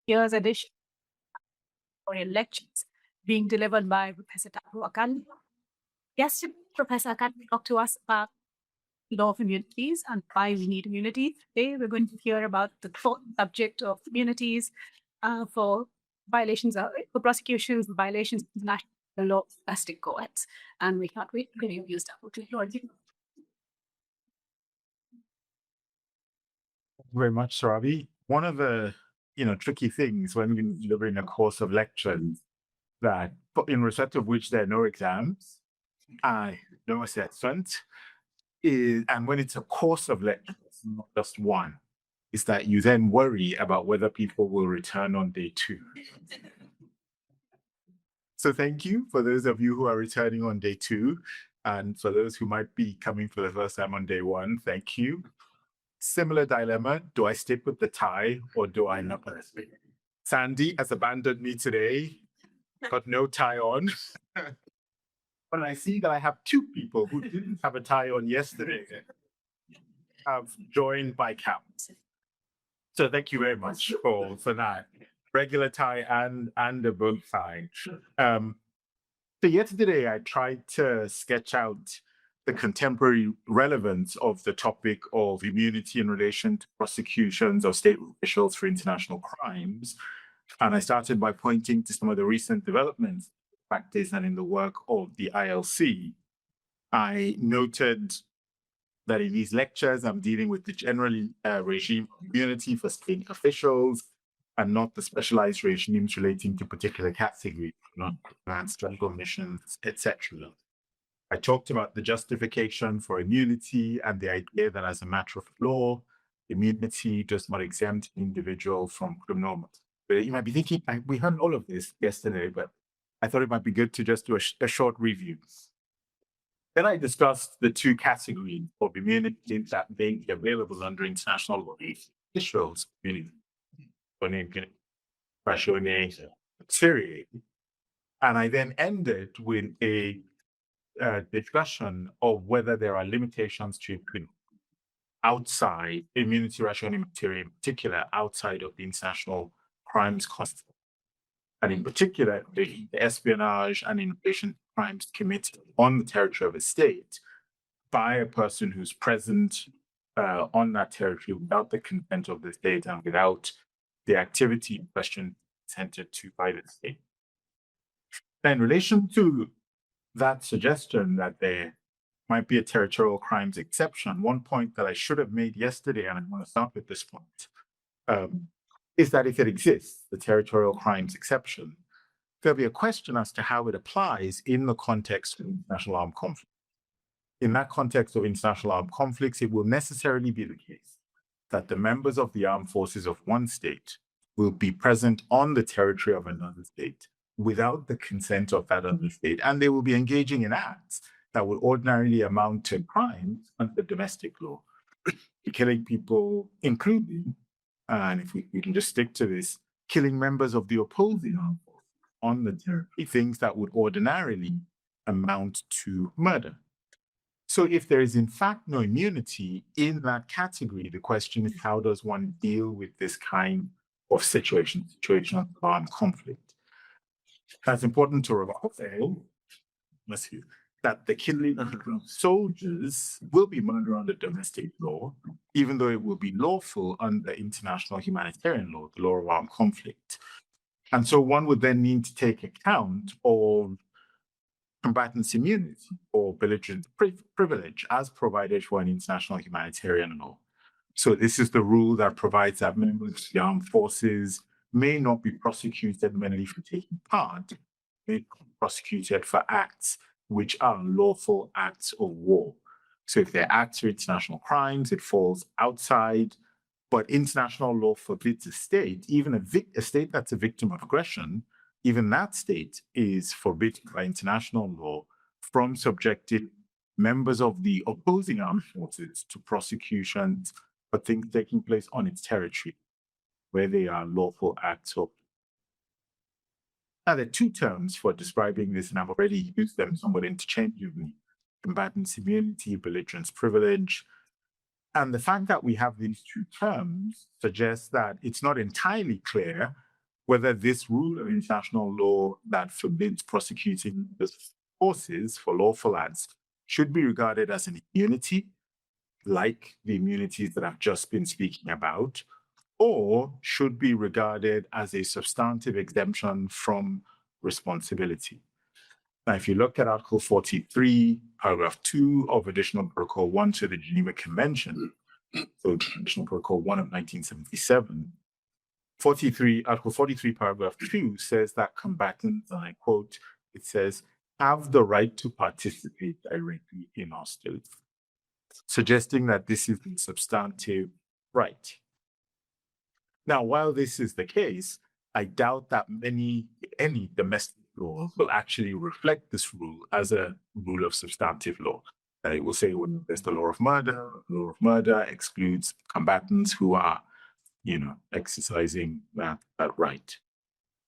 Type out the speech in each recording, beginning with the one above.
year's edition of lectures being delivered by Professor Dapo Akande. Yesterday, Professor Akande talked to us about law of immunities and why we need immunity. Today, we're going to hear about the fourth subject of immunities for violations for prosecutions, violations of international law, domestic courts. And we can't wait to use Dapo to Lord. Very much, Sarabi. One of the tricky things when we're delivering a course of lectures that in respect of which there are no exams, no assessment, and when it's a course of lectures, not just one, is that you then worry about whether people will return on day 2. So thank you for those of you who are returning on day 2, and for those who might be coming for the first time on day 1, thank you. Similar dilemma, do I stick with the tie or do I not? Sandy has abandoned me today, got no tie on. But I see that I have 2 people who didn't have a tie on yesterday have joined by count. So thank you very much for that. Regular tie and a bow tie. So yesterday I tried to sketch out the contemporary relevance of the topic of immunity in relation to prosecutions of state officials for international crimes. And I started by pointing to some of the recent developments in practice and in the work of the ILC. I noted that in these lectures, I'm dealing with the general regime of immunity for state officials and not the specialized regimes relating to particular categories, not advanced legal missions, etc. I talked about the justification for immunity and the idea that as a matter of law, immunity does not exempt an individual from criminal matters. But you might be thinking, we heard all of this yesterday, but I thought it might be good to just do a short review. Then I discussed the 2 categories of immunity that may be available under international law. Officials, Syria. And I then ended with a discussion of whether there are limitations to impunity outside immunity rationing material, in particular outside of the international crimes context, and in particular the espionage and invasion crimes committed on the territory of a state by a person who's present on that territory without the consent of the state and without the activity in question consented to by the state. In relation to that suggestion that there might be a territorial crimes exception, one point that I should have made yesterday, and I want to start with this point, is that if it exists, the territorial crimes exception, there'll be a question as to how it applies in the context of international armed conflict. In that context of international armed conflicts, it will necessarily be the case that the members of the armed forces of one state will be present on the territory of another state without the consent of that other state, and they will be engaging in acts that would ordinarily amount to crimes under domestic law, killing people, including, and if we can just stick to this, killing members of the opposing armed forces on the territory, things that would ordinarily amount to murder. So if there is in fact no immunity in that category, the question is, how does one deal with this kind of situation of armed conflict? That's important to recall that the killing of soldiers will be murder under domestic law, even though it will be lawful under international humanitarian law, the law of armed conflict. And so one would then need to take account of combatants' immunity or belligerent privilege as provided for in international humanitarian law. So this is the rule that provides that members of the armed forces may not be prosecuted merely for taking part, may be prosecuted for acts which are lawful acts of war. So if they're acts of international crimes, it falls outside, but international law forbids a state, even a state that's a victim of aggression, even that state is forbidden by international law from subjecting members of the opposing armed forces to prosecutions for things taking place on its territory, where they are lawful acts of. Now, there are 2 terms for describing this, and I've already used them somewhat interchangeably: combatants' immunity, belligerents' privilege. And the fact that we have these 2 terms suggests that it's not entirely clear whether this rule of international law that forbids prosecuting the forces for lawful acts should be regarded as an immunity, like the immunities that I've just been speaking about, or should be regarded as a substantive exemption from responsibility. Now, if you look at Article 43, Paragraph 2 of Additional Protocol 1 to the Geneva Convention, so Additional Protocol 1 of 1977, Article 43, Paragraph 2 says that combatants, and I quote, it says, have the right to participate directly in hostility, suggesting that this is a substantive right. Now, while this is the case, I doubt that any domestic law will actually reflect this rule as a rule of substantive law. It will say, well, there's the law of murder. The law of murder excludes combatants who are, exercising that right.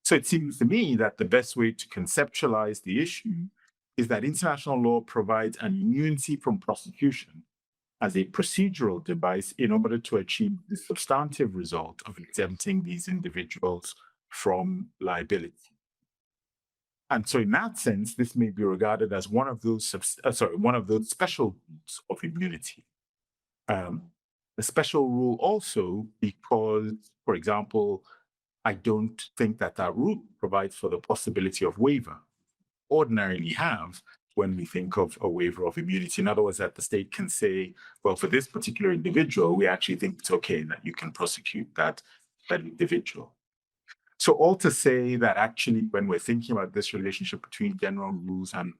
So it seems to me that the best way to conceptualize the issue is that international law provides an immunity from prosecution as a procedural device in order to achieve the substantive result of exempting these individuals from liability. And so in that sense, this may be regarded as one of those special rules of immunity. A special rule also because, for example, I don't think that rule provides for the possibility of waiver. Ordinarily have when we think of a waiver of immunity. In other words, that the state can say, well, for this particular individual, we actually think it's okay that you can prosecute that individual. So all to say that actually, when we're thinking about this relationship between general rules and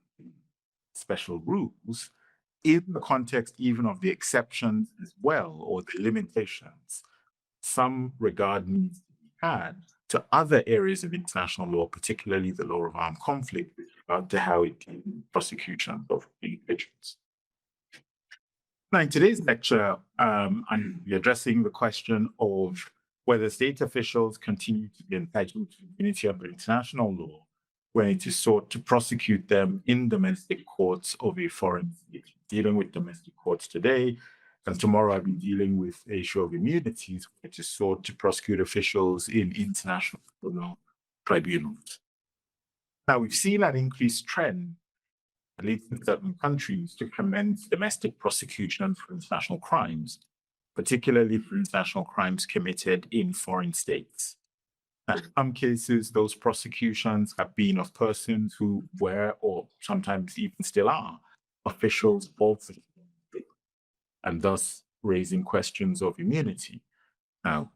special rules, in the context even of the exceptions as well, or the limitations, some regard needs to be had to other areas of international law, particularly the law of armed conflict, with regard to how it deals with prosecution of individuals. Now, in today's lecture, I'm addressing the question of whether state officials continue to be entitled to immunity under international law when it is sought to prosecute them in domestic courts of a foreign state. Dealing with domestic courts today, and tomorrow I'll be dealing with the issue of immunities, which is sought to prosecute officials in international law tribunals. Now, we've seen an increased trend, at least in certain countries, to commence domestic prosecution for international crimes, particularly for international crimes committed in foreign states. And in some cases, those prosecutions have been of persons who were, or sometimes even still are, officials of the state, and thus raising questions of immunity. Now,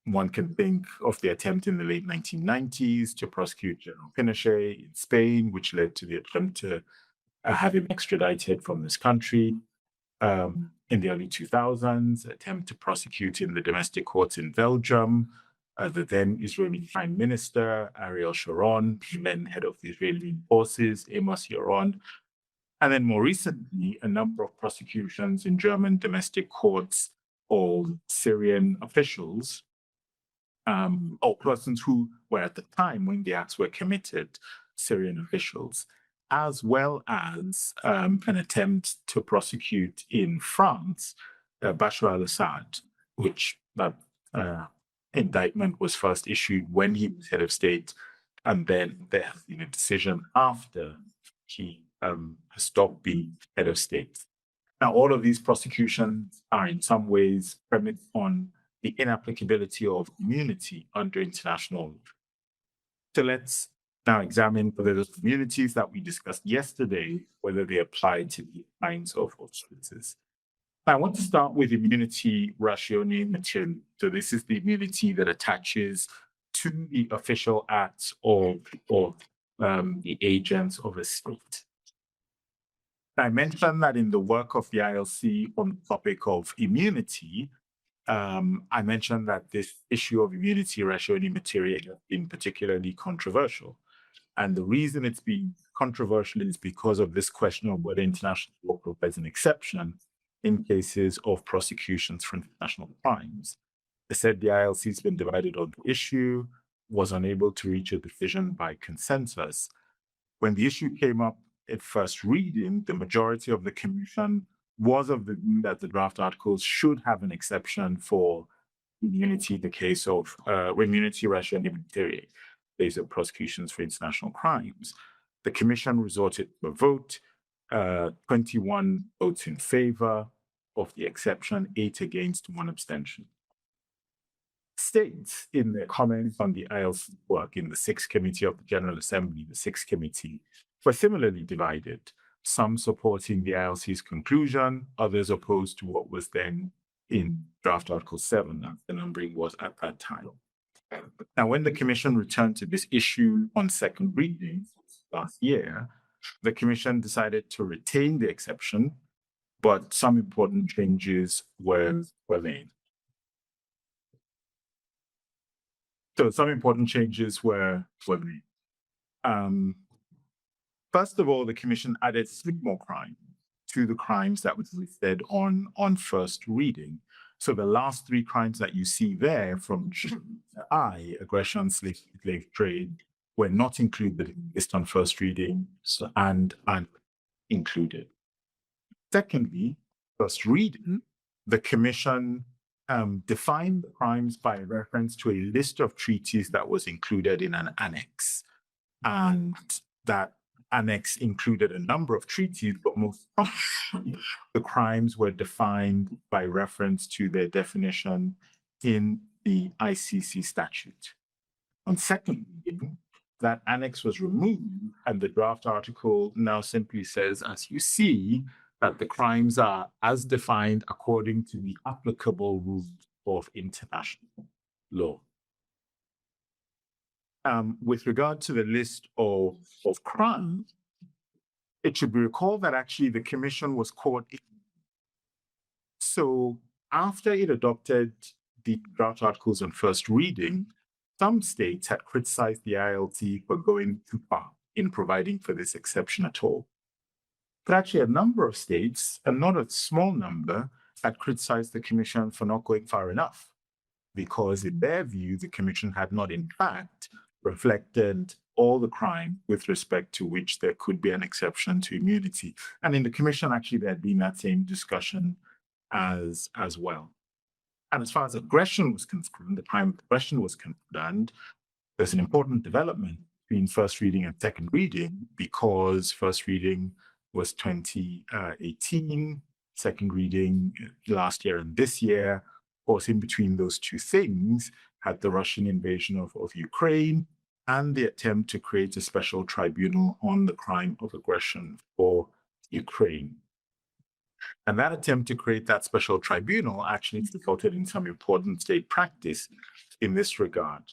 one can think of the attempt in the late 1990s to prosecute General Pinochet in Spain, which led to the attempt to have him extradited from this country. In the early 2000s, attempt to prosecute in the domestic courts in Belgium, the then Israeli Prime Minister, Ariel Sharon, then head of the Israeli forces, Amos Yaron. And then more recently, a number of prosecutions in German domestic courts of Syrian officials, or persons who were at the time when the acts were committed, Syrian officials, as well as an attempt to prosecute in France, Bashar al-Assad, which that indictment was first issued when he was head of state, and then there has been a decision after he has stopped being head of state. Now, all of these prosecutions are in some ways premised on the inapplicability of immunity under international law. So let's now examine whether those immunities that we discussed yesterday, whether they apply to the kinds of offenses. I want to start with immunity ratione materiae. So this is the immunity that attaches to the official acts of the agents of a state. I mentioned that in the work of the ILC on the topic of immunity, I mentioned that this issue of immunity ratione materiae has been particularly controversial. And the reason it's been controversial is because of this question of whether international law provides an exception in cases of prosecutions for international crimes. They said the ILC has been divided on the issue, was unable to reach a decision by consensus. When the issue came up at first reading, the majority of the commission was of the view that the draft articles should have an exception for immunity, the case of immunity ratio immunitarian, case of prosecutions for international crimes, the Commission resorted to a vote, 21 votes in favor of the exception, 8 against, 1 abstention. States in their comments on the ILC work in the 6th Committee of the General Assembly, the 6th Committee, were similarly divided, some supporting the ILC's conclusion, others opposed to what was then in draft Article 7, as the numbering was at that time. Now, when the Commission returned to this issue on second reading last year, the Commission decided to retain the exception, but some important changes were made. So some important changes were made. First of all, the Commission added 3 more crimes to the crimes that was listed on first reading. So the last 3 crimes that you see there from I, aggression, slave trade, were not included based on first reading and included. Secondly, first reading, the Commission defined the crimes by reference to a list of treaties that was included in an annex. And that annex included a number of treaties, but most prominently, the crimes were defined by reference to their definition in the ICC statute. On second reading, that annex was removed, and the draft article now simply says, as you see, that the crimes are as defined according to the applicable rules of international law. With regard to the list of crimes, it should be recalled that actually the Commission was caught in. So after it adopted the draft articles on first reading, some states had criticized the ILT for going too far in providing for this exception at all. But actually a number of states, and not a small number, had criticized the Commission for not going far enough, because in their view, the Commission had not in fact reflected all the crime with respect to which there could be an exception to immunity. And in the Commission, actually, there had been that same discussion as well. And as far as aggression was concerned, the crime of aggression was concerned, there's an important development between first reading and second reading, because first reading was 2018, second reading last year and this year. Of course, in between those two things, had the Russian invasion of Ukraine and the attempt to create a special tribunal on the crime of aggression for Ukraine. And that attempt to create that special tribunal actually resulted in some important state practice in this regard.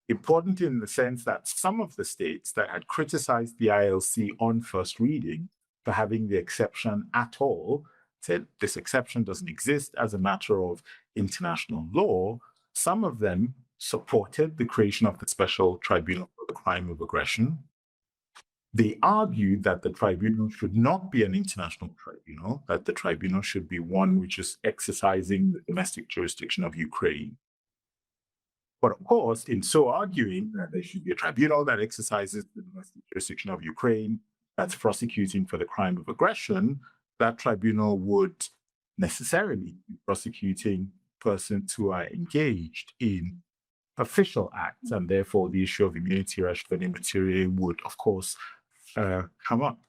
Important in the sense that some of the states that had criticized the ILC on first reading for having the exception at all said this exception doesn't exist as a matter of international law. Some of them supported the creation of the special tribunal for the crime of aggression. They argued that the tribunal should not be an international tribunal, that the tribunal should be one which is exercising the domestic jurisdiction of Ukraine. But of course, in so arguing that there should be a tribunal that exercises the domestic jurisdiction of Ukraine, that's prosecuting for the crime of aggression, that tribunal would necessarily be prosecuting persons who are engaged in official acts, and therefore the issue of immunity ratio immaterial would, of course, come up.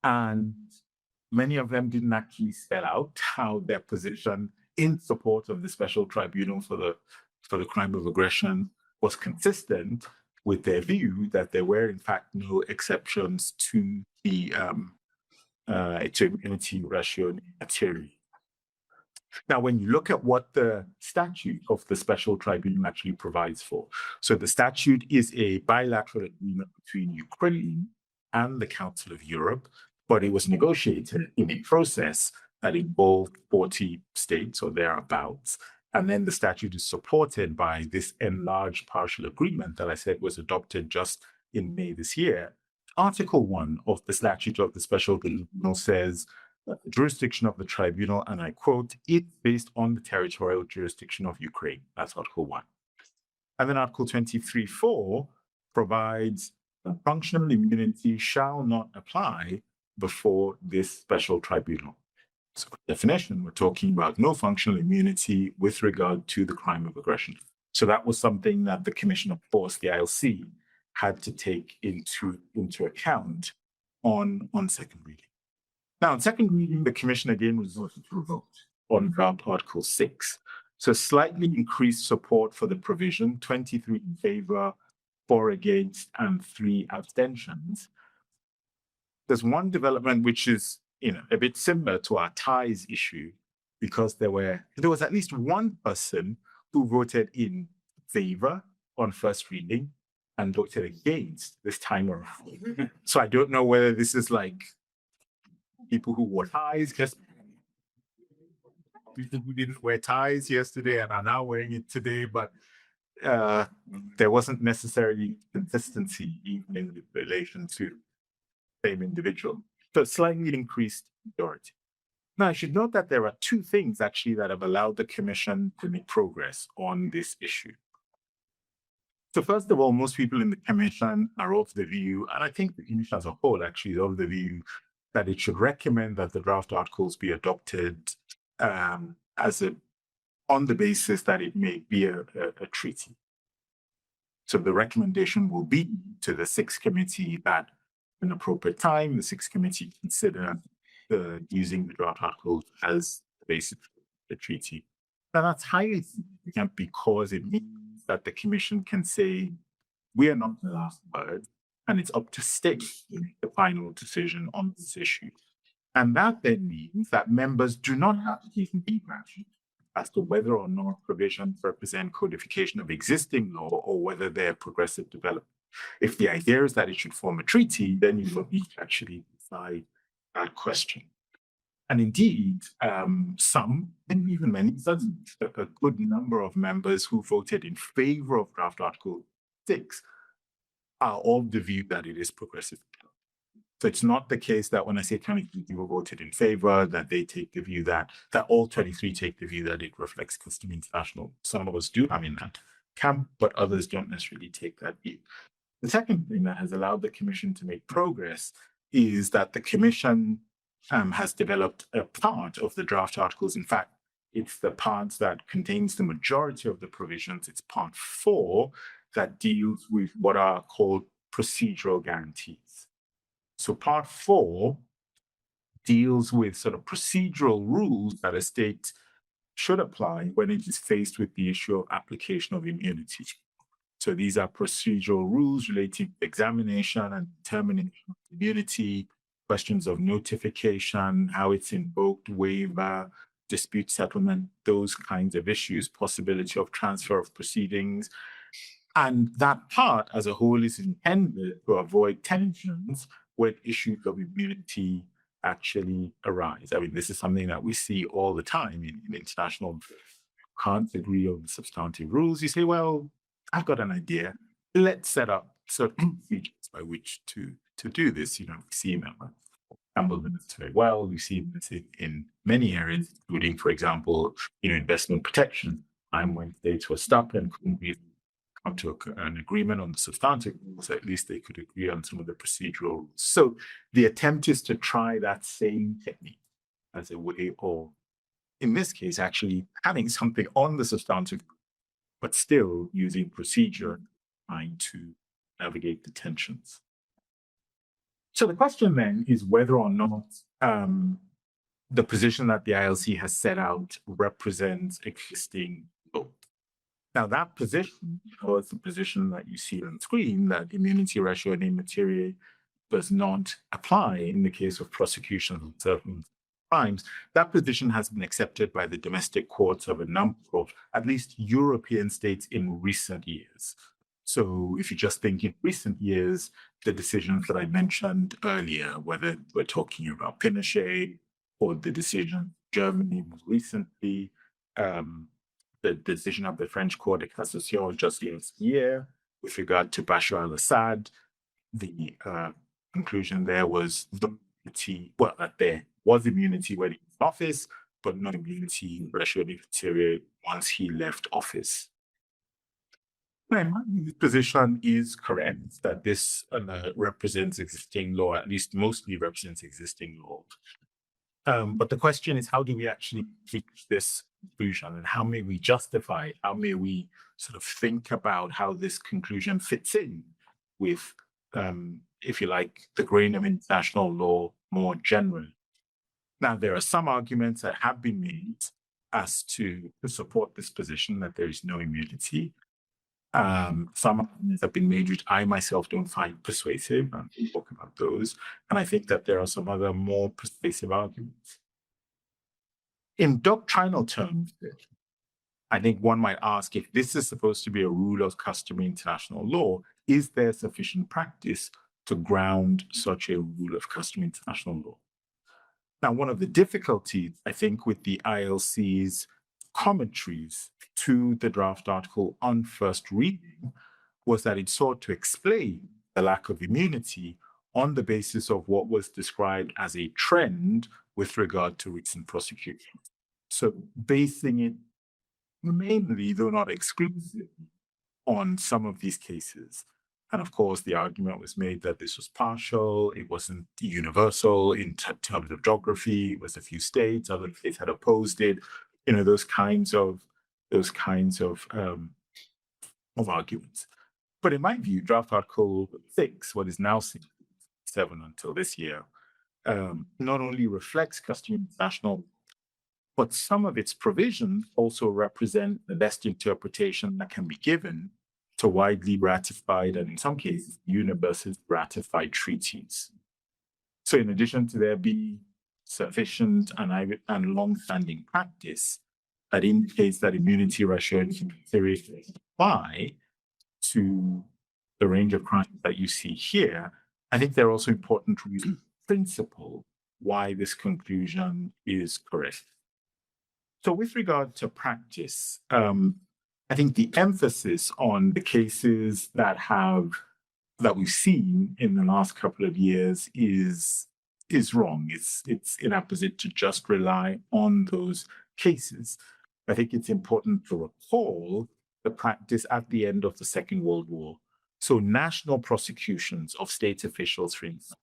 And many of them didn't actually spell out how their position in support of the special tribunal for the crime of aggression was consistent with their view that there were in fact no exceptions to the to immunity ratio immaterial. Now, when you look at what the statute of the special tribunal actually provides for, so the statute is a bilateral agreement between Ukraine and the Council of Europe, but it was negotiated in a process that involved 40 states or thereabouts. And then the statute is supported by this enlarged partial agreement that I said was adopted just in May this year. Article 1 of the statute of the special tribunal says that the jurisdiction of the tribunal, and I quote, is based on the territorial jurisdiction of Ukraine. That's Article 1. And then Article 23.4 provides that functional immunity shall not apply before this special tribunal. So definition, we're talking about no functional immunity with regard to the crime of aggression. So that was something that the Commission, of course, the ILC, had to take into account on second reading. Now, on second reading, the Commission again resorted to a vote on draft Article 6. So slightly increased support for the provision, 23 in favor, 4 against, and 3 abstentions. There's one development which is, a bit similar to our ties issue, because there was at least one person who voted in favor on first reading and voted against this time around. So I don't know whether this is like people who wore ties, just people who didn't wear ties yesterday and are now wearing it today, but there wasn't necessarily consistency even in relation to the same individual. So slightly increased majority. Now, I should note that there are two things actually that have allowed the Commission to make progress on this issue. So first of all, most people in the Commission are of the view, and I think the Commission as a whole actually is of the view, that it should recommend that the draft articles be adopted on the basis that it may be a treaty. So the recommendation will be to the Sixth Committee that in appropriate time, the Sixth Committee consider using the draft articles as the basis of the treaty. Now that's highly significant because it means that the Commission can say, we are not the last word, and it's up to states to make the final decision on this issue. And that then means that members do not have to take deep action as to whether or not provisions represent codification of existing law or whether they're progressive development. If the idea is that it should form a treaty, then you will need to actually decide that question. And indeed, some, and even many, a good number of members who voted in favor of draft Article 6 are of the view that it is progressive. So it's not the case that when I say 23 people voted in favor, that they take the view that all 23 take the view that it reflects custom international. Some of us do, I'm in that camp, but others don't necessarily take that view. The second thing that has allowed the Commission to make progress is that the Commission has developed a part of the draft articles. In fact, it's the part that contains the majority of the provisions. It's part 4 that deals with what are called procedural guarantees. So part 4 deals with sort of procedural rules that a state should apply when it is faced with the issue of application of immunity. So these are procedural rules relating to examination and determination of immunity, questions of notification, how it's invoked, waiver, dispute settlement, those kinds of issues, possibility of transfer of proceedings. And that part as a whole is intended to avoid tensions when issues of immunity actually arise. I mean, this is something that we see all the time in international. Can't agree on the substantive rules. You say, well, I've got an idea. Let's set up certain features by which to do this. You know, we see Campbell this very well. We see this in many areas, including, for example, investment protection. When states were stuck and couldn't really come to an agreement on the substantive rules, at least they could agree on some of the procedural rules. So the attempt is to try that same technique as a way of, in this case, actually having something on the substantive, but still using procedure, trying to navigate the tensions. So the question then is whether or not the position that the ILC has set out represents existing law. Now that position was the position that you see on the screen, that immunity ratio and immaterial does not apply in the case of prosecutions of certain crimes. That position has been accepted by the domestic courts of a number of at least European states in recent years. So if you just think in recent years, the decisions that I mentioned earlier, whether we're talking about Pinochet or the decision in Germany more recently, the decision of the French Court de Cassation just last year with regard to Bashar al-Assad, the conclusion there was that there was immunity when he was in office, but not immunity ratio once he left office. My position is correct that this represents existing law, at least mostly represents existing law. But the question is, how do we actually reach this conclusion, and how may we justify it? How may we sort of think about how this conclusion fits in with, if you like, the grain of international law more generally? Now, there are some arguments that have been made as to support this position that there is no immunity. Some arguments have been made which I myself don't find persuasive, and we'll talk about those. And I think that there are some other more persuasive arguments. In doctrinal terms, I think one might ask, if this is supposed to be a rule of customary international law, is there sufficient practice to ground such a rule of customary international law? Now, one of the difficulties, I think, with the ILC's commentaries to the draft article on first reading was that it sought to explain the lack of immunity on the basis of what was described as a trend with regard to recent prosecutions. So basing it mainly, though not exclusively, on some of these cases. And of course, the argument was made that this was partial, it wasn't universal in terms of geography, it was a few states, other states had opposed it, those kinds of arguments. But in my view, draft article 6, what is now 7 until this year, not only reflects customary international, but some of its provisions also represent the best interpretation that can be given to widely ratified and in some cases universally ratified treaties. So in addition to there being sufficient and long-standing practice that indicates that immunity ratios apply to the range of crimes that you see here, I think there are also important reasons, principle, why this conclusion is correct. So with regard to practice, I think the emphasis on the cases that we've seen in the last couple of years is wrong. It's inapposite to just rely on those cases. I think it's important to recall the practice at the end of the Second World War. So national prosecutions of state officials, for instance.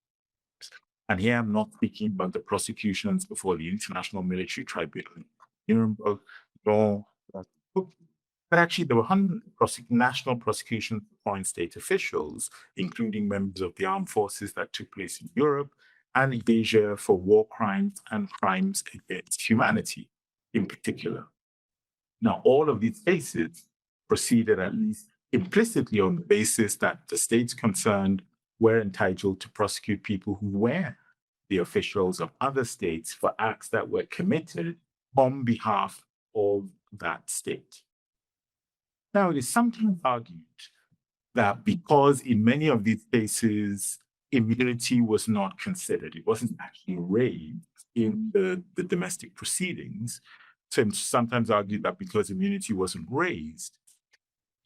And here I'm not speaking about the prosecutions before the International Military Tribunal, Nuremberg, law, but actually there were national prosecutions of foreign state officials, including members of the armed forces that took place in Europe and in Asia for war crimes and crimes against humanity in particular. Now, all of these cases proceeded at least implicitly on the basis that the states concerned were entitled to prosecute people who were the officials of other states for acts that were committed on behalf of that state. Now, it is sometimes argued that because in many of these cases, immunity was not considered, it wasn't actually raised in the domestic proceedings, so it's sometimes argued that because immunity wasn't raised,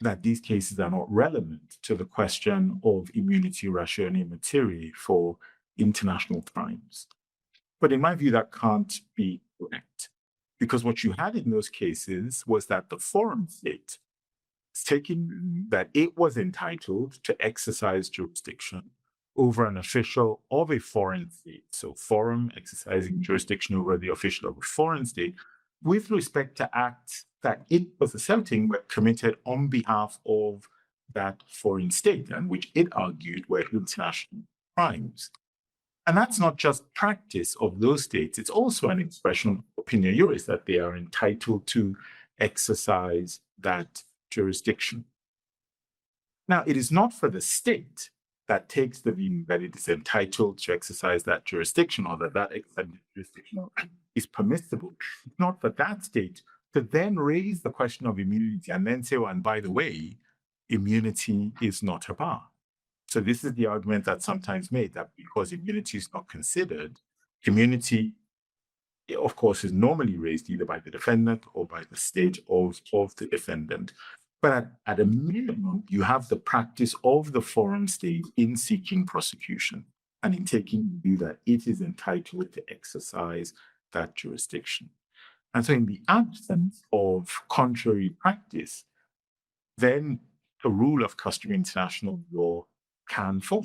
that these cases are not relevant to the question of immunity ratione materiae for international crimes. But in my view, that can't be correct, because what you had in those cases was that the foreign state taking that it was entitled to exercise jurisdiction over an official of a foreign state, so forum exercising jurisdiction over the official of a foreign state, with respect to acts that it was asserting were committed on behalf of that foreign state, and which it argued were international crimes. And that's not just practice of those states, it's also an expression of opinion juris that they are entitled to exercise that jurisdiction. Now, it is not for the state that takes the view that it is entitled to exercise that jurisdiction, or that extended jurisdiction is permissible. It's not for that state to then raise the question of immunity and then say, oh, and by the way, immunity is not a bar. So this is the argument that's sometimes made, that because immunity is not considered, immunity, of course, is normally raised either by the defendant or by the state of the defendant. But at a minimum, you have the practice of the foreign state in seeking prosecution and in taking the view that it is entitled to exercise that jurisdiction. And so in the absence of contrary practice, then the rule of customary international law can fall.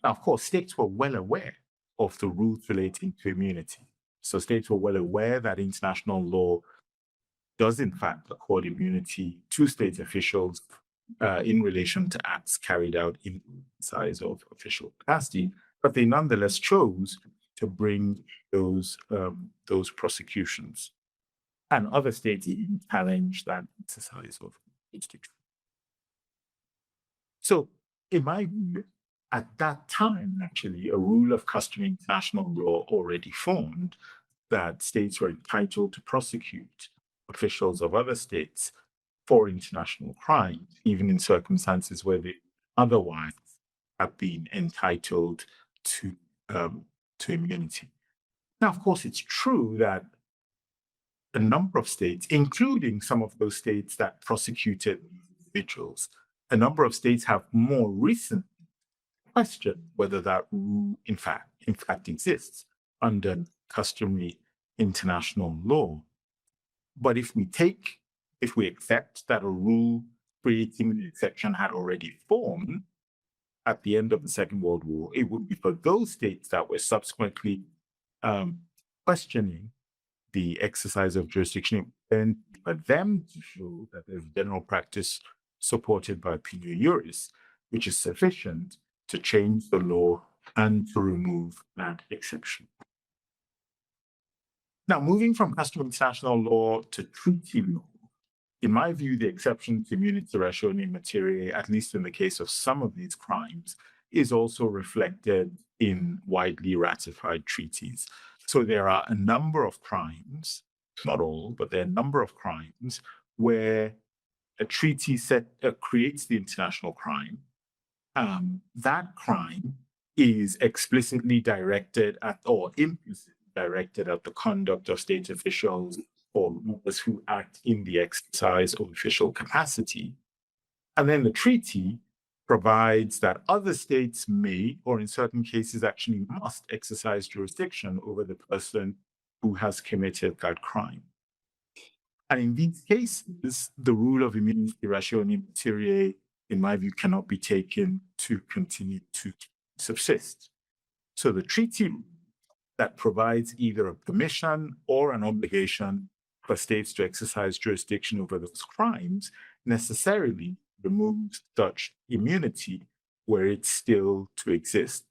Now, of course, states were well aware of the rules relating to immunity. So states were well aware that international law does in fact accord immunity to state officials in relation to acts carried out in the exercise of official capacity, but they nonetheless chose to bring those prosecutions. And other states even challenged that exercise of jurisdiction. So, in my view, at that time, actually, a rule of customary international law already formed that states were entitled to prosecute officials of other states for international crimes, even in circumstances where they otherwise have been entitled to immunity. Now, of course, it's true that a number of states, including some of those states that prosecuted individuals, a number of states have more recently questioned whether that rule, in fact exists under customary international law. But if we accept that a rule creating the exception had already formed at the end of the Second World War, it would be for those states that were subsequently questioning the exercise of jurisdiction, and for them to show that there's general practice supported by pene juris, which is sufficient to change the law and to remove that exception. Now, moving from customary international law to treaty law, in my view, the exception to immunity ratione materiae, at least in the case of some of these crimes, is also reflected in widely ratified treaties. So there are a number of crimes, not all, but there are a number of crimes where a treaty creates the international crime. That crime is explicitly directed at, or implicitly directed at, the conduct of state officials or those who act in the exercise of official capacity. And then the treaty provides that other states may, or in certain cases actually must, exercise jurisdiction over the person who has committed that crime. And in these cases, the rule of immunity ratione materiae, in my view, cannot be taken to continue to subsist. So the treaty that provides either a permission or an obligation for states to exercise jurisdiction over those crimes necessarily removes such immunity were it still to exist.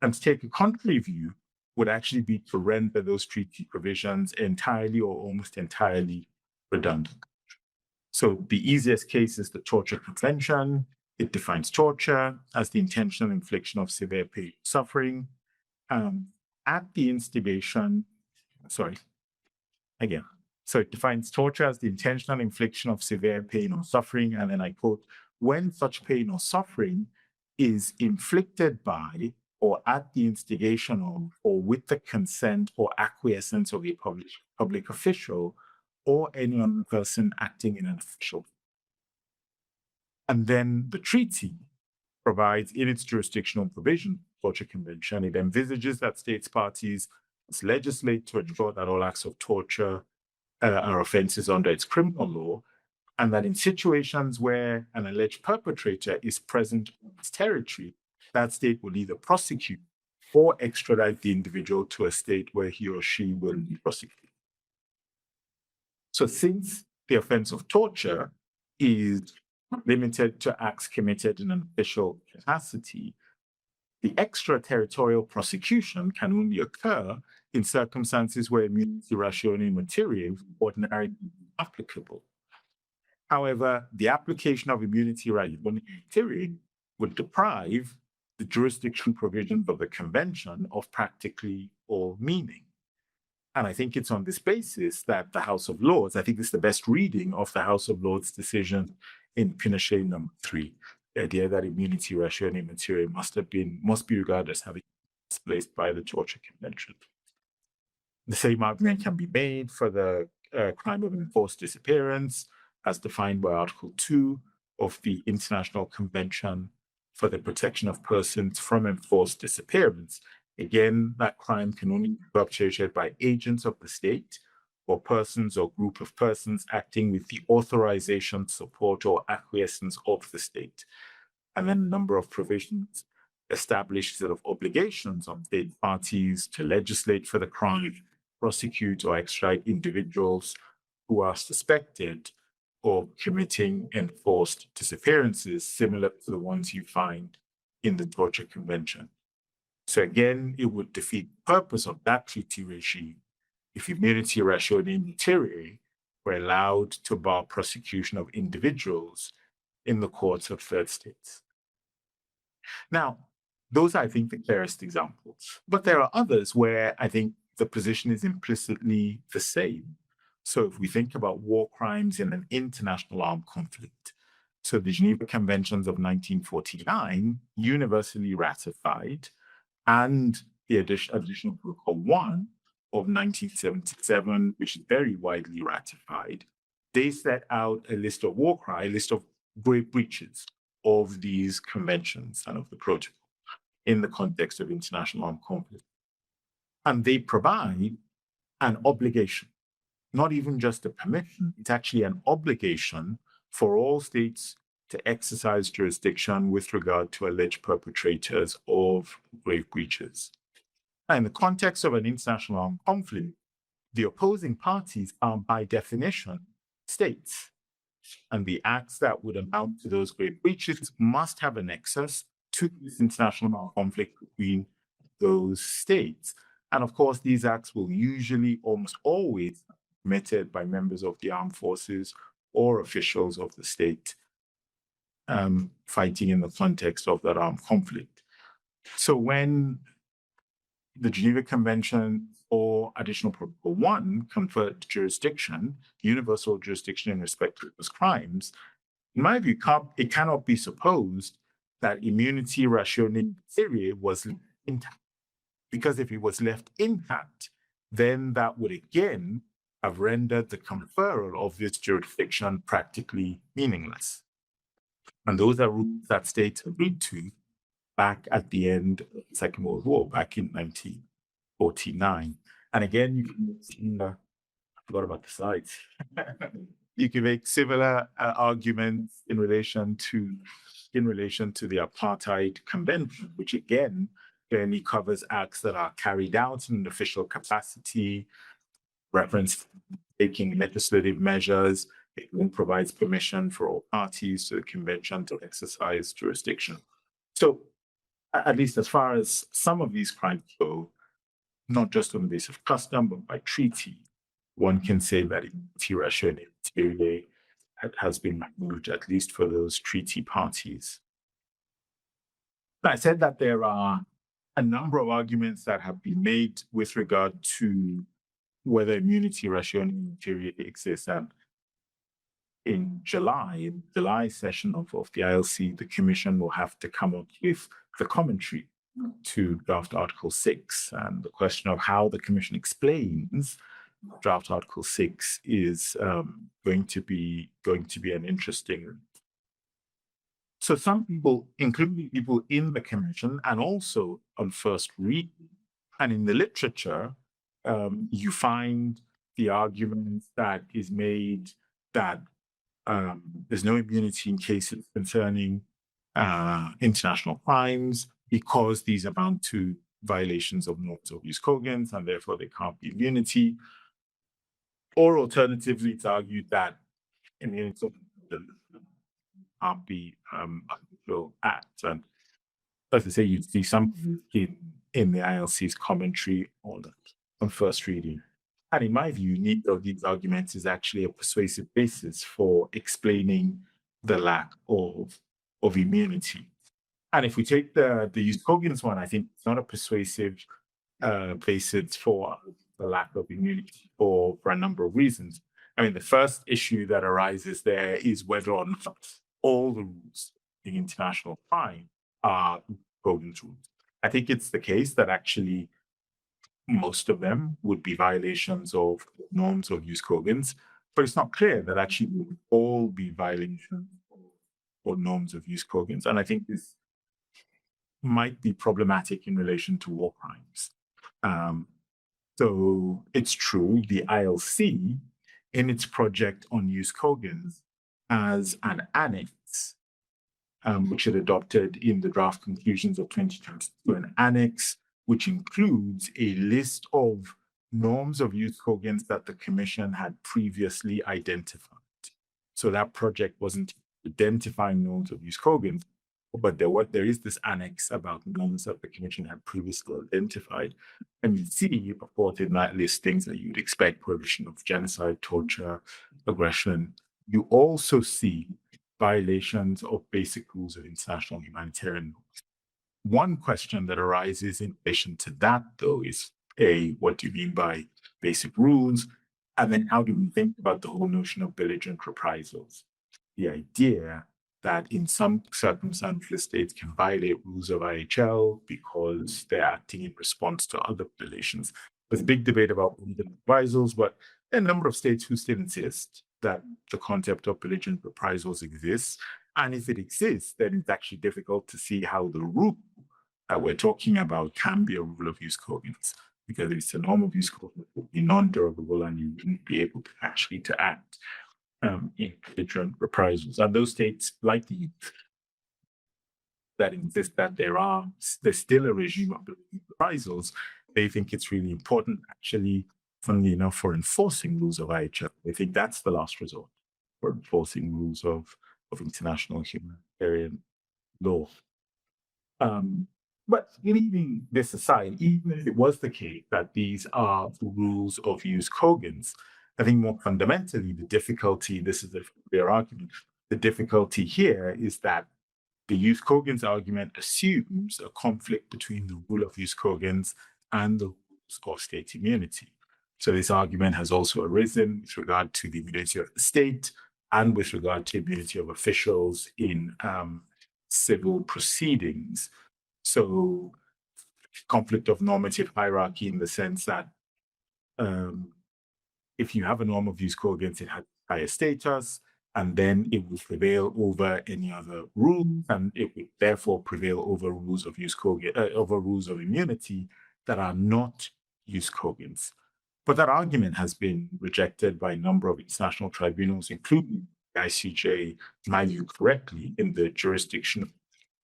And to take a contrary view would actually be to render those treaty provisions entirely or almost entirely redundant. So the easiest case is the Torture Convention. It defines torture as the intentional infliction of severe pain or suffering at the instigation, So it defines torture as the intentional infliction of severe pain or suffering, and then I quote, when such pain or suffering is inflicted by or at the instigation of or with the consent or acquiescence of a public official or any other person acting in an official. And then the treaty provides in its jurisdictional provision, Torture Convention, it envisages that states parties must legislate to ensure that all acts of torture are offenses under its criminal law, and that in situations where an alleged perpetrator is present on its territory, that state will either prosecute or extradite the individual to a state where he or she will be prosecuted. So since the offense of torture is limited to acts committed in an official capacity, the extraterritorial prosecution can only occur in circumstances where immunity ratione materiae is ordinarily applicable. However, the application of immunity ratione materiae would deprive the jurisdiction provisions of the convention of practically all meaning. And I think it's on this basis that the House of Lords, I think this is the best reading of the House of Lords decision in Pinochet No. 3, the idea that immunity ratione materiae must be regarded as having been displaced by the Torture Convention. The same argument can be made for the crime of enforced disappearance, as defined by Article 2 of the International Convention for the Protection of Persons from Enforced Disappearance. Again, that crime can only be perpetrated by agents of the state or persons or group of persons acting with the authorization, support, or acquiescence of the state. And then a number of provisions establish sort of obligations on state parties to legislate for the crime, prosecute or extradite individuals who are suspected of committing enforced disappearances similar to the ones you find in the Torture Convention. So again, it would defeat the purpose of that treaty regime if immunity ratione immateriae were allowed to bar prosecution of individuals in the courts of third states. Now, those are, I think, the clearest examples. But there are others where I think the position is implicitly the same. So if we think about war crimes in an international armed conflict, so the Geneva Conventions of 1949, universally ratified, and the additional Protocol 1 of 1977, which is very widely ratified, they set out a list of a list of grave breaches of these conventions and of the protocol in the context of international armed conflict. And they provide an obligation, not even just a permission, it's actually an obligation for all states to exercise jurisdiction with regard to alleged perpetrators of grave breaches. Now, in the context of an international armed conflict, the opposing parties are by definition states. And the acts that would amount to those grave breaches must have a nexus to this international armed conflict between those states. And of course, these acts will usually, almost always, be committed by members of the armed forces or officials of the state fighting in the context of that armed conflict. So when the Geneva Convention or Additional Protocol 1 conferred jurisdiction, universal jurisdiction in respect to those crimes, in my view, it cannot be supposed that immunity ratione immateriae was intact. Because if it was left intact, then that would again have rendered the conferral of this jurisdiction practically meaningless. And those are rules that states agreed to back at the end of the Second World War, back in 1949. And again, you can, I forgot about the slides. You can make similar arguments in relation to the Apartheid Convention, which again clearly covers acts that are carried out in an official capacity, reference taking legislative measures. It provides permission for all parties to the convention to exercise jurisdiction. So, at least as far as some of these crimes go, not just on the basis of custom, but by treaty, one can say that immunity ratione immateriae has been removed, at least for those treaty parties. I said that there are a number of arguments that have been made with regard to whether immunity ratione immateriae exists. And in the July session of the ILC, the Commission will have to come up with the commentary to draft Article 6. And the question of how the Commission explains draft Article 6 is going to be an interesting. So some people, including people in the Commission and also on first read and in the literature, you find the argument that is made that there's no immunity in cases concerning international crimes because these amount to violations of norms of use cogents and therefore they can't be immunity. Or alternatively, it's argued that immunity can't be unusual acts. And as I say, you see some in the ILC's commentary on first reading. And in my view, neither of these arguments is actually a persuasive basis for explaining the lack of immunity. And if we take the use cogents one, I think it's not a persuasive basis for the lack of immunity for a number of reasons. I mean, the first issue that arises there is whether or not all the rules in international crime are cogent rules. I think it's the case that actually most of them would be violations of norms of use cogents, but it's not clear that actually would all be violations of norms of use cogents. And I think this might be problematic in relation to war crimes. So it's true, the ILC, in its project on use cogents, has an annex, which it adopted in the draft conclusions of 2022, an annex which includes a list of norms of use cogents that the Commission had previously identified. So that project wasn't identifying norms of use cogents, but there is this annex about norms that the Commission had previously identified. And you see, of course, in that list things that you'd expect: prohibition of genocide, torture, aggression. You also see violations of basic rules of international humanitarian law. One question that arises in relation to that, though, is what do you mean by basic rules? And then how do we think about the whole notion of belligerent reprisals? The idea that in some circumstances states can violate rules of IHL because they're acting in response to other violations. There's a big debate about belligerent reprisals, but there are a number of states who still insist that the concept of belligerent reprisals exists. And if it exists, then it's actually difficult to see how the rule that we're talking about can be a rule of use cogents, because if it's a norm of use cogent, it would be non-derogable and you wouldn't be able to actually to act in belligerent reprisals. And those states, like the that insist that there's still a regime of reprisals, they think it's really important, actually, funnily enough, for enforcing rules of IHL. They think that's the last resort for enforcing rules of international humanitarian law. But leaving this aside, even if it was the case that these are rules of use cogents, I think more fundamentally, the difficulty, this is a clear argument, the difficulty here is that the use cogents argument assumes a conflict between the rule of use cogents and the rules of state immunity. So this argument has also arisen with regard to the immunity of the state and with regard to immunity of officials in civil proceedings. So conflict of normative hierarchy in the sense that if you have a norm of use cogents, it has higher status, and then it will prevail over any other rule, and it would therefore prevail over rules of use cogent, over rules of immunity that are not use cogents. But that argument has been rejected by a number of international tribunals, including the ICJ, in my view, correctly, in the jurisdiction of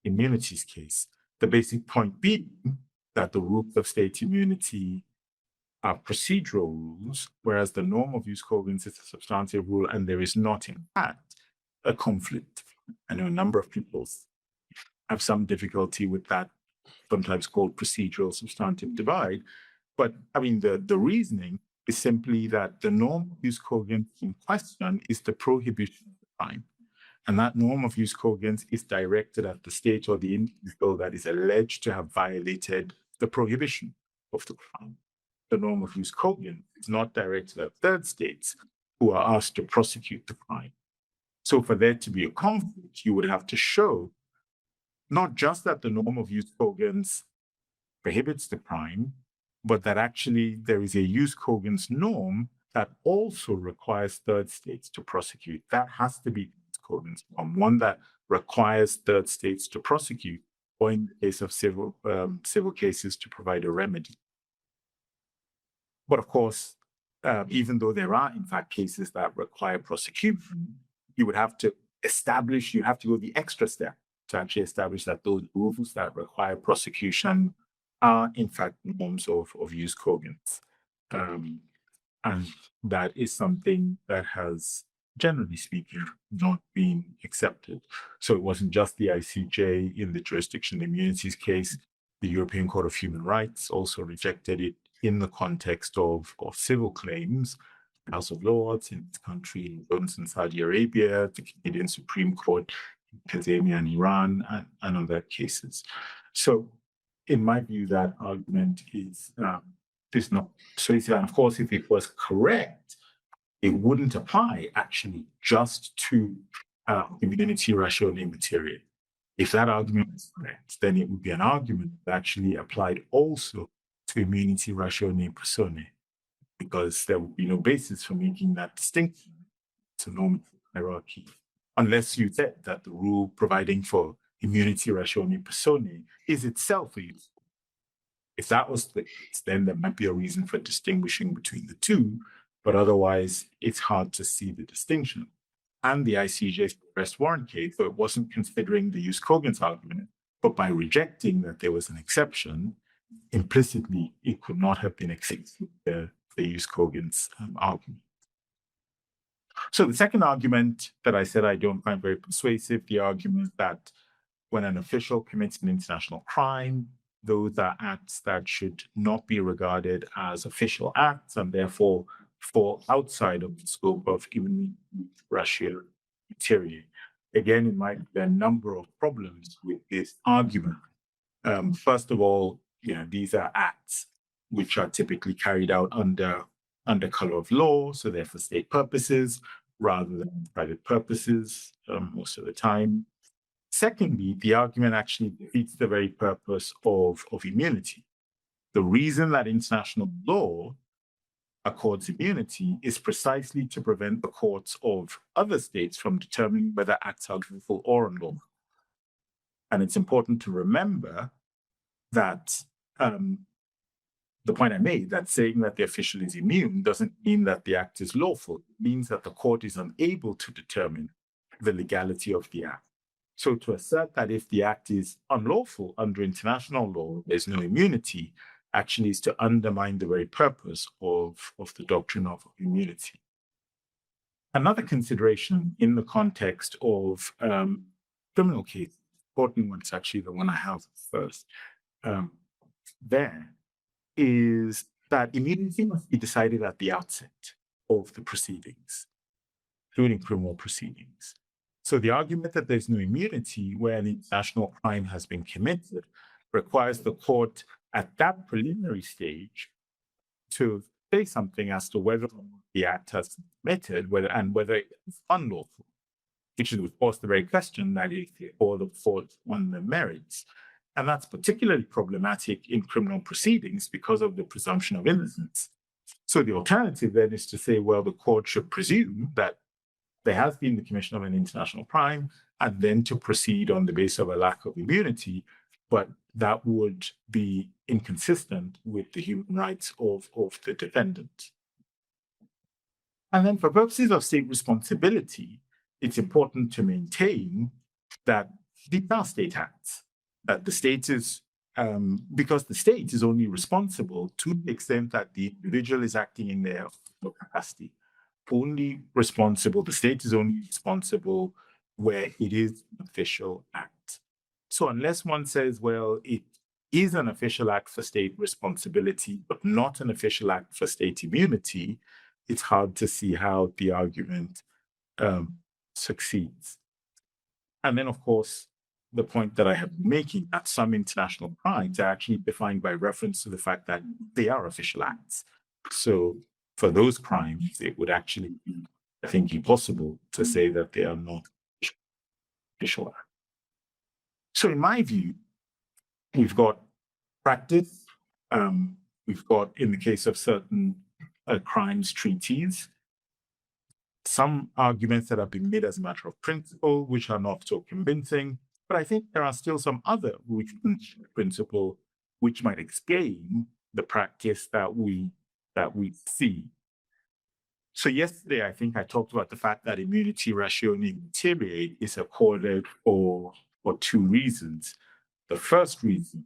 immunities case. The basic point being that the rules of state immunity are procedural rules, whereas the norm of use cogents is a substantive rule, and there is not, in fact, a conflict. I know a number of people have some difficulty with that, sometimes called procedural substantive divide. But I mean, the reasoning is simply that the norm of use cogents in question is the prohibition of the crime. And that norm of use cogents is directed at the state or the individual that is alleged to have violated the prohibition of the crime. The norm of use cogent is not directed at third states who are asked to prosecute the crime. So for there to be a conflict, you would have to show not just that the norm of use cogents prohibits the crime, but that actually there is a use cogents norm that also requires third states to prosecute. That has to be cogents norm, one that requires third states to prosecute, or in the case of civil cases, to provide a remedy. But of course, even though there are in fact cases that require prosecution, you would have to go the extra step to actually establish that those rules that require prosecution are in fact norms of use cogents. And that is something that has, generally speaking, not been accepted. So it wasn't just the ICJ in the jurisdiction immunities case. The European Court of Human Rights also rejected it in the context of civil claims. House of Lords in this country, Jones in Saudi Arabia, the Canadian Supreme Court, Kazemia and Iran, and other cases. So in my view, that argument is not persuasive. And of course, if it was correct, it wouldn't apply actually just to immunity ratione material. If that argument is correct, then it would be an argument that actually applied also to immunity ratione personae, because there would be no basis for making that distinction to normative hierarchy, unless you said that the rule providing for immunity ratione personae is itself a use. If that was the case, then there might be a reason for distinguishing between the two, but otherwise it's hard to see the distinction. And the ICJ's arrest warrant case, though it wasn't considering the use cogents argument, but by rejecting that there was an exception, implicitly it could not have been accepted. They use Kogan's argument. So the second argument that I said I don't find very persuasive, the argument that when an official commits an international crime, those are acts that should not be regarded as official acts and therefore fall outside of the scope of immunity ratio material. Again, in my view, there are a number of problems with this argument. First of all, these are acts which are typically carried out under color of law, so they're for state purposes rather than private purposes most of the time. Secondly, the argument actually defeats the very purpose of immunity. The reason that international law accords immunity is precisely to prevent the courts of other states from determining whether acts are lawful or unlawful. And it's important to remember that the point I made, that saying that the official is immune doesn't mean that the act is lawful. It means that the court is unable to determine the legality of the act. So to assert that if the act is unlawful under international law, there's no immunity, actually is to undermine the very purpose of the doctrine of immunity. Another consideration in the context of criminal cases, important one, it's actually the one I have first, there is that immunity must be decided at the outset of the proceedings, including criminal proceedings. So the argument that there's no immunity where an international crime has been committed requires the court at that preliminary stage to say something as to whether the act has been committed, whether it's unlawful, which is, of course, the very question that is for the court on the merits. And that's particularly problematic in criminal proceedings because of the presumption of innocence. So the alternative then is to say, well, the court should presume that there has been the commission of an international crime and then to proceed on the basis of a lack of immunity, but that would be inconsistent with the human rights of the defendant. And then for purposes of state responsibility, it's important to maintain that these are state acts, that the state is, because the state is only responsible to the extent that the individual is acting in their capacity. The state is only responsible where it is an official act. So unless one says, well, it is an official act for state responsibility, but not an official act for state immunity, it's hard to see how the argument succeeds. And then, of course, the point that I have been making, that some international crimes are actually defined by reference to the fact that they are official acts. So for those crimes, it would actually be, I think, impossible to say that they are not official acts. So in my view, we've got practice, we've got, in the case of certain crimes, treaties, some arguments that have been made as a matter of principle, which are not so convincing, but I think there are still some other principle which might explain the practice that we see. So yesterday, I think I talked about the fact that immunity ratione materiae is accorded for two reasons. The first reason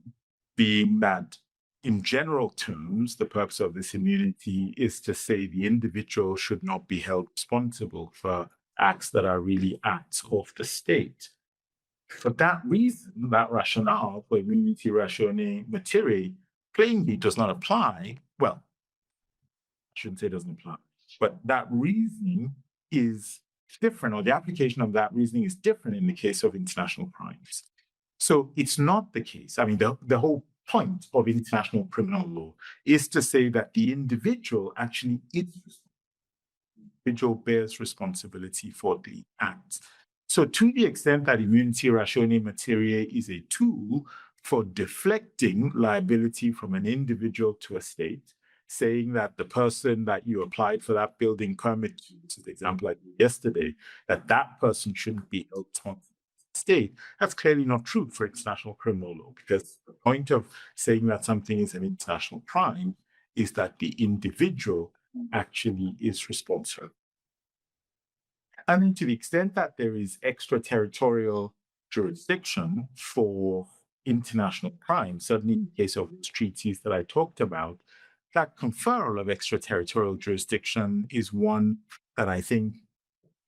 being that in general terms, the purpose of this immunity is to say the individual should not be held responsible for acts that are really acts of the state. For that reason, that rationale for immunity ratione materiae plainly does not apply. Well, I shouldn't say it doesn't apply, but that reasoning is different, or the application of that reasoning is different in the case of international crimes. So it's not the case. I mean, the whole point of international criminal law is to say that the individual actually bears responsibility for the act. So to the extent that immunity ratione materiae is a tool for deflecting liability from an individual to a state, saying that the person that you applied for that building permit, which is the example I did yesterday, that person shouldn't be held responsible to the state, that's clearly not true for international criminal law, because the point of saying that something is an international crime is that the individual actually is responsible. And then to the extent that there is extraterritorial jurisdiction for international crime, certainly in the case of those treaties that I talked about, that conferral of extraterritorial jurisdiction is one that I think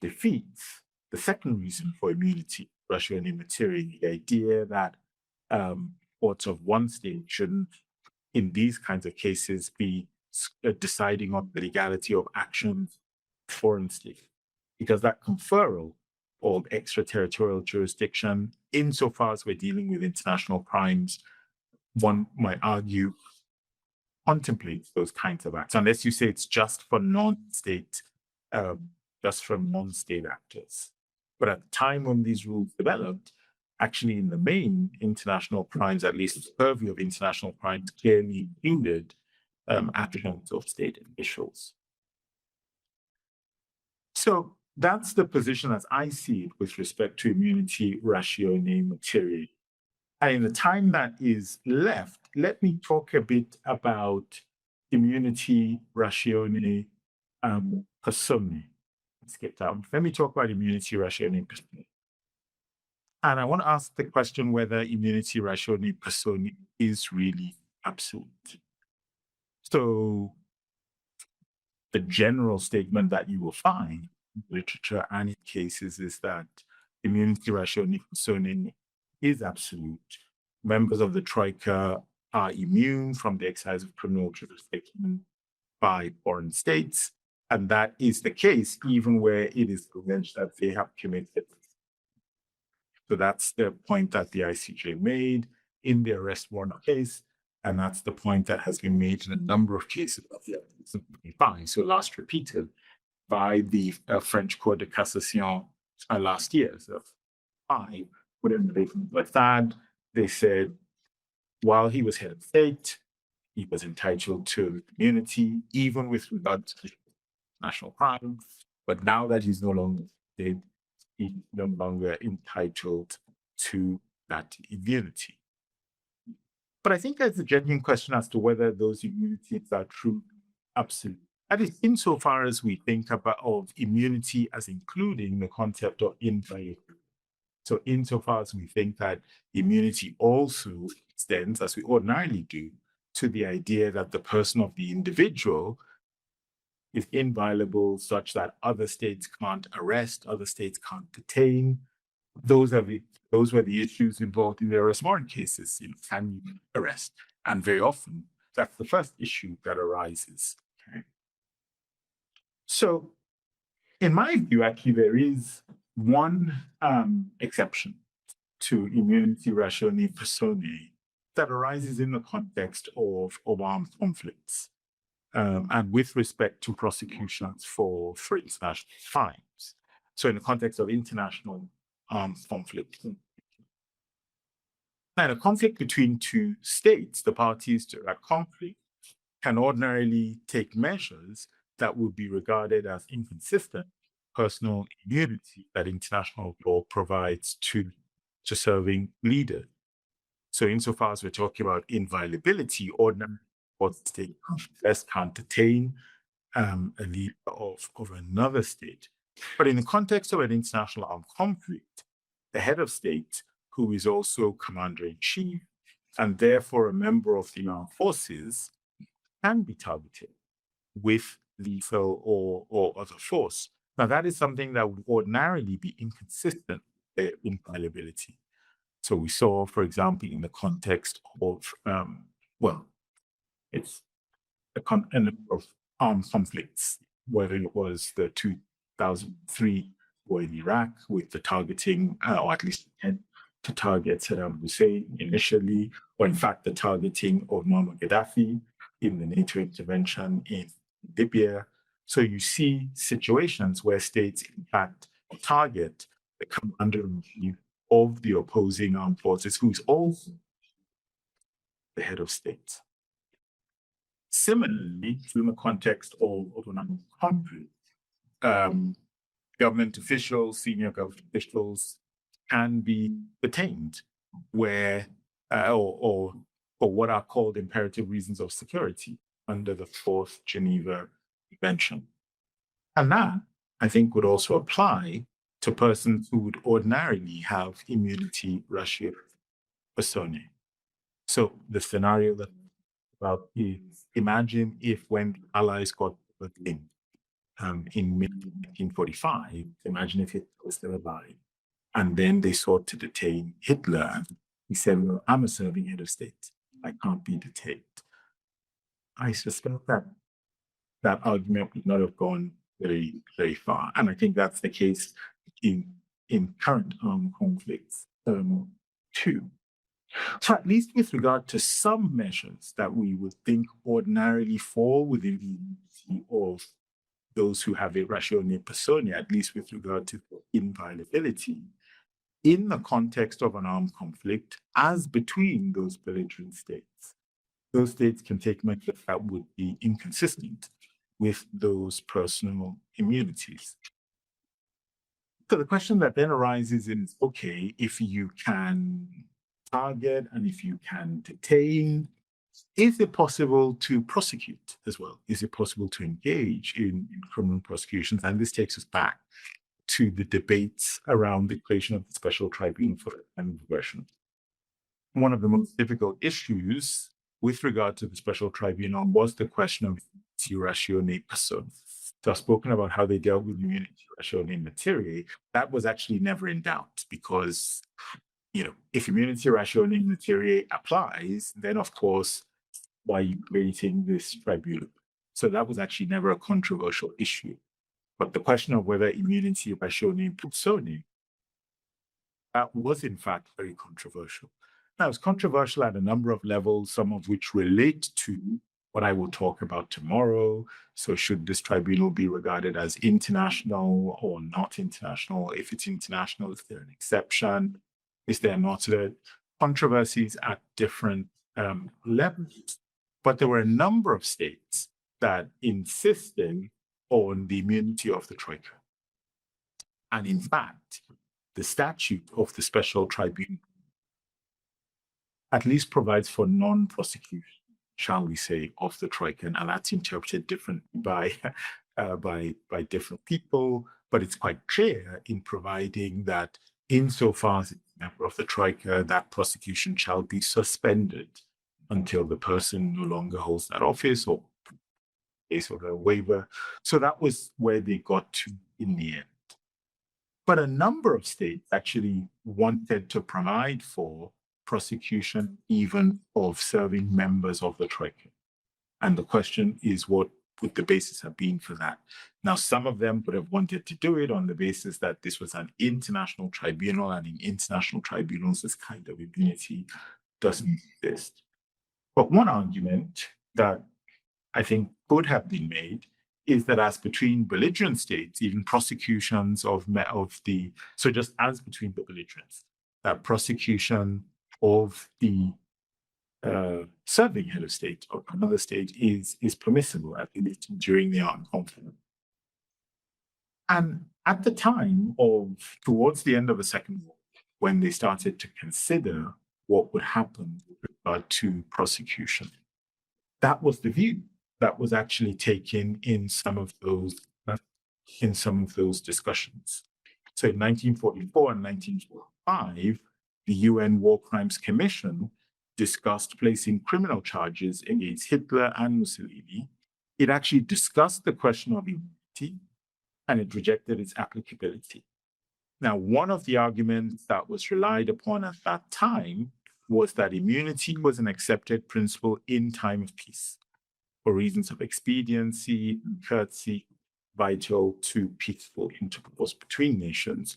defeats the second reason for immunity, ratio and immaterial, the idea that courts of one state shouldn't, in these kinds of cases, be deciding on the legality of actions of foreign states, because that conferral of extraterritorial jurisdiction, insofar as we're dealing with international crimes, one might argue contemplates those kinds of acts, unless you say it's just for non-state, just from non-state actors. But at the time when these rules developed, actually, in the main, international crimes, at least the purview of international crimes, clearly included actions of state officials. So that's the position as I see it with respect to immunity, ratione, materiae. And in the time that is left, let me talk a bit about immunity, ratione, personae. Skip that. Let me talk about immunity, ratione, personae. And I want to ask the question whether immunity, ratione, personae is really absolute. So the general statement that you will find in literature and in cases is that immunity, ratione, personae is absolute. Members of the Troika are immune from the exercise of criminal jurisdiction by foreign states, and that is the case even where it is alleged that they have committed. So that's the point that the ICJ made in the arrest warrant case, and that's the point that has been made in a number of cases of the 1975. So last repeated by the French Cour de Cassation last year. So five, whatever they like that, they said while he was head of state, he was entitled to immunity, even with regard to national crime. But now that he's no longer dead, he's no longer entitled to that immunity. But I think there's a genuine question as to whether those immunities are true, absolute. That is, insofar as we think about of immunity as including the concept of inviolability. So insofar as we think that immunity also extends, as we ordinarily do, to the idea that the person of the individual is inviolable such that other states can't arrest, other states can't detain. Those were the issues involved in the arrest warrant cases. Can you arrest? And very often, that's the first issue that arises. Okay? So, in my view, actually, there is one exception to immunity ratione personae that arises in the context of armed conflicts. And with respect to prosecutions for international crimes. So in the context of international armed conflict. Now, in a conflict between two states, the parties to that conflict can ordinarily take measures that would be regarded as inconsistent personal immunity that international law provides to serving leaders. So insofar as we're talking about inviolability, ordinary state can't detain a leader of another state. But in the context of an international armed conflict, the head of state, who is also commander-in-chief and therefore a member of the armed forces, can be targeted with lethal or other force. Now, that is something that would ordinarily be inconsistent with inviolability. So we saw, for example, in the context of, it's a number of armed conflicts, whether it was the 2003 war in Iraq with the targeting, or at least to target Saddam Hussein initially, or in fact the targeting of Muammar Gaddafi in the NATO intervention in Libya. So you see situations where states, in fact, target the commander-in-chief of the opposing armed forces, who is also the head of state. Similarly, in the context of an armed conflict, government officials, senior government officials can be detained where, or what are called imperative reasons of security under the Fourth Geneva Convention. And that, I think, would also apply to persons who would ordinarily have immunity ratio. personae. So the scenario that about is, imagine if when the Allies got Berlin in mid-1945, imagine if Hitler was still alive, and then they sought to detain Hitler, and he said, well, I'm a serving head of state. I can't be detained. I suspect that that argument would not have gone very, very far. And I think that's the case in current armed conflicts too. So at least with regard to some measures that we would think ordinarily fall within the immunity of those who have a ratione personae, at least with regard to inviolability, in the context of an armed conflict, as between those belligerent states, those states can take measures that would be inconsistent with those personal immunities. So the question that then arises is, okay, if you can target and if you can detain, is it possible to prosecute as well? Is it possible to engage in criminal prosecutions? And this takes us back to the debates around the creation of the Special Tribunal for Crime Aversion. One of the most difficult issues with regard to the Special Tribunal was the question of ratione personae. So I've spoken about how they dealt with immunity ratione materiae. That was actually never in doubt because, if immunity ratione materiae applies, then of course, why are you creating this tribunal? So that was actually never a controversial issue. But the question of whether immunity ratione personae, that was in fact very controversial. Now, it's controversial at a number of levels, some of which relate to what I will talk about tomorrow. So should this tribunal be regarded as international or not international? If it's international, is there an exception? Is there not? So there are controversies at different levels. But there were a number of states that insisted on the immunity of the Troika. And in fact, the statute of the Special Tribunal at least provides for non-prosecution, shall we say, of the Troika. And that's interpreted differently by different people, but it's quite clear in providing that insofar as it's a member of the Troika, that prosecution shall be suspended until the person no longer holds that office or case of a waiver. So that was where they got to in the end. But a number of states actually wanted to provide for prosecution even of serving members of the Troika. And the question is, what would the basis have been for that? Now, some of them would have wanted to do it on the basis that this was an international tribunal, and in international tribunals, this kind of immunity doesn't exist. But one argument that I think could have been made is that as between belligerent states, even prosecutions so just as between the belligerents, that prosecution of the serving head of state or another state is permissible, at least during the armed conflict. And at the time towards the end of the Second War, when they started to consider what would happen with regard to prosecution, that was the view that was actually taken in some of those discussions. So in 1944 and 1945, the UN War Crimes Commission discussed placing criminal charges against Hitler and Mussolini. It actually discussed the question of immunity, and it rejected its applicability. Now, one of the arguments that was relied upon at that time was that immunity was an accepted principle in time of peace for reasons of expediency and courtesy, vital to peaceful intercourse between nations.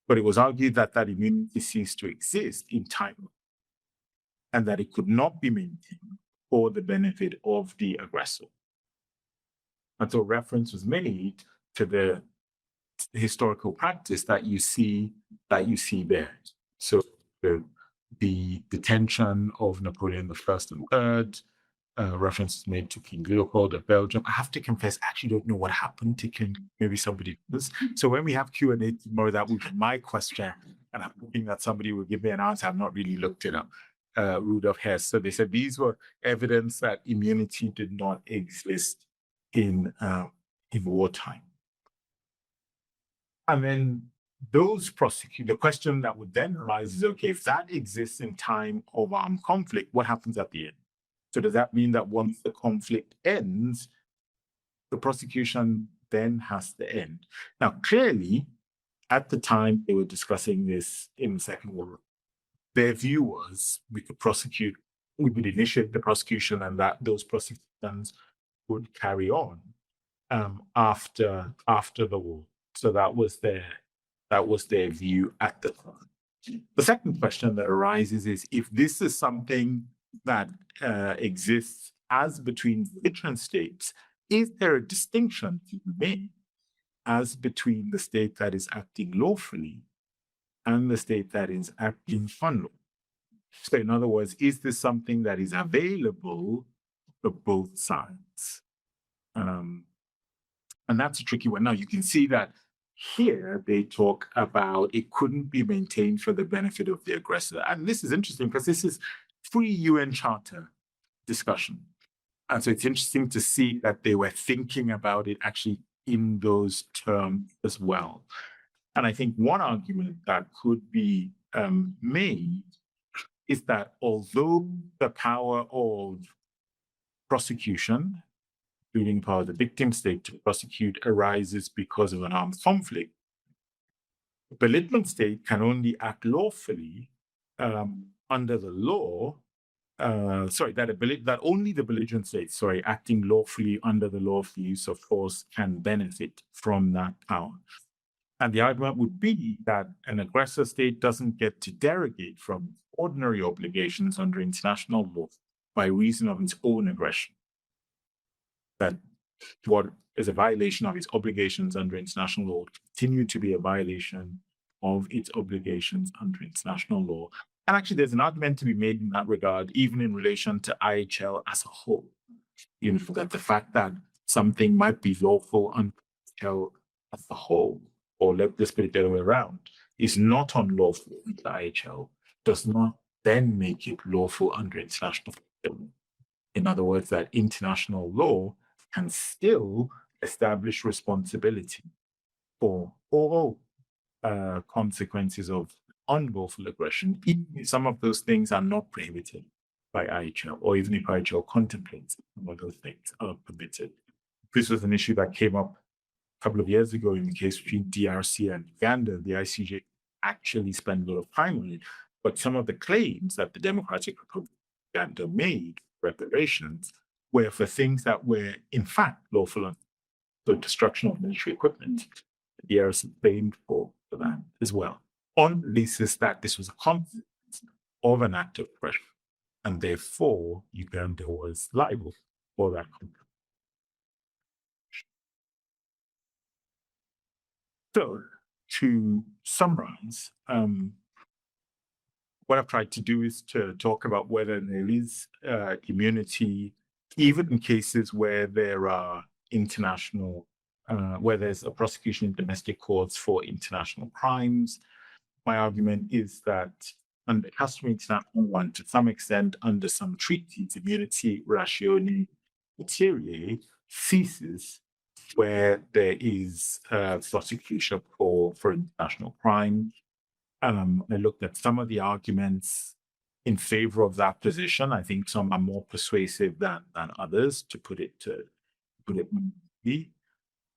But it was argued that immunity ceased to exist in time and that it could not be maintained for the benefit of the aggressor. And so reference was made to the historical practice that you see there. So the detention of Napoleon I and III, reference made to King Leopold of Belgium. I have to confess, I actually don't know what happened to King. Maybe somebody does. So when we have Q&A tomorrow, that will be my question, and I'm hoping that somebody will give me an answer. I've not really looked it up. Rudolf Hess. So they said these were evidence that immunity did not exist in wartime. And then the question that would then arise is, okay, if that exists in time of armed conflict, what happens at the end? So does that mean that once the conflict ends, the prosecution then has to end? Now, clearly, at the time they were discussing this in the Second World War, their view was we would initiate the prosecution, and that those prosecutions would carry on after the war. So that was their view at the time. The second question that arises is, if this is something that exists as between belligerent states, is there a distinction to be made as between the state that is acting lawfully and the state that is acting unlawfully? So in other words, is this something that is available for both sides? And that's a tricky one. Now, you can see that here they talk about it couldn't be maintained for the benefit of the aggressor. And this is interesting because this is pre-UN Charter discussion. And so it's interesting to see that they were thinking about it actually in those terms as well. And I think one argument that could be made is that although the power of prosecution, including power of the victim state to prosecute, arises because of an armed conflict, the belligerent state can only act lawfully under the law. That only the belligerent state, acting lawfully under the law of the use of force can benefit from that power. And the argument would be that an aggressor state doesn't get to derogate from ordinary obligations under international law by reason of its own aggression. That what is a violation of its obligations under international law continue to be a violation of its obligations under international law. And actually, there's an argument to be made in that regard, even in relation to IHL as a whole. That the fact that something might be lawful under IHL as a whole, or let's put it the other way around, is not unlawful under IHL, does not then make it lawful under international law. In other words, that international law can still establish responsibility for all consequences of unlawful aggression, even if some of those things are not prohibited by IHL, or even if IHL contemplates some of those things are permitted. This was an issue that came up a couple of years ago in the case between DRC and Uganda. The ICJ actually spent a lot of time on it, but some of the claims that the Democratic Republic of Uganda made, reparations, were for things that were in fact lawful, so destruction of military equipment. The DRC claimed for that as well, on the basis that this was a consequence of an act of oppression, and therefore Uganda was liable for that. So, to summarize, what I've tried to do is to talk about whether there is immunity, even in cases where there are international, where there's a prosecution in domestic courts for international crimes. My argument is that under customary international law, to some extent, under some treaties, immunity ratione materiae ceases where there is prosecution for international crime. I looked at some of the arguments in favor of that position. I think some are more persuasive than others, to put it mildly.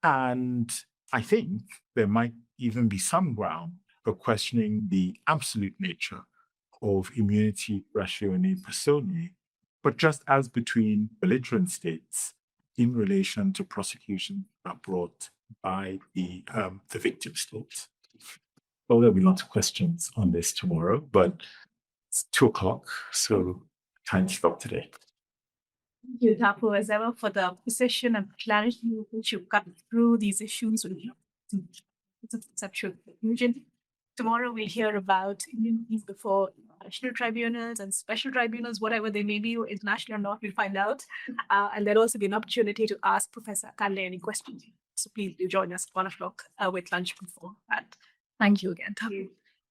And I think there might even be some ground for questioning the absolute nature of immunity ratione personae, but just as between belligerent states in relation to prosecution brought by the victim state. Well, there'll be lots of questions on this tomorrow, but it's 2:00, so time to stop today. Thank you, Dapo, as ever, for the precision and clarity with which you've cut through these issues with conceptual confusion. Tomorrow we'll hear about immunities before national tribunals and special tribunals, whatever they may be, international or not, we'll find out. And there'll also be an opportunity to ask Professor Akande any questions. So please do join us at 1:00 with lunch before that. Thank you again, Dapo.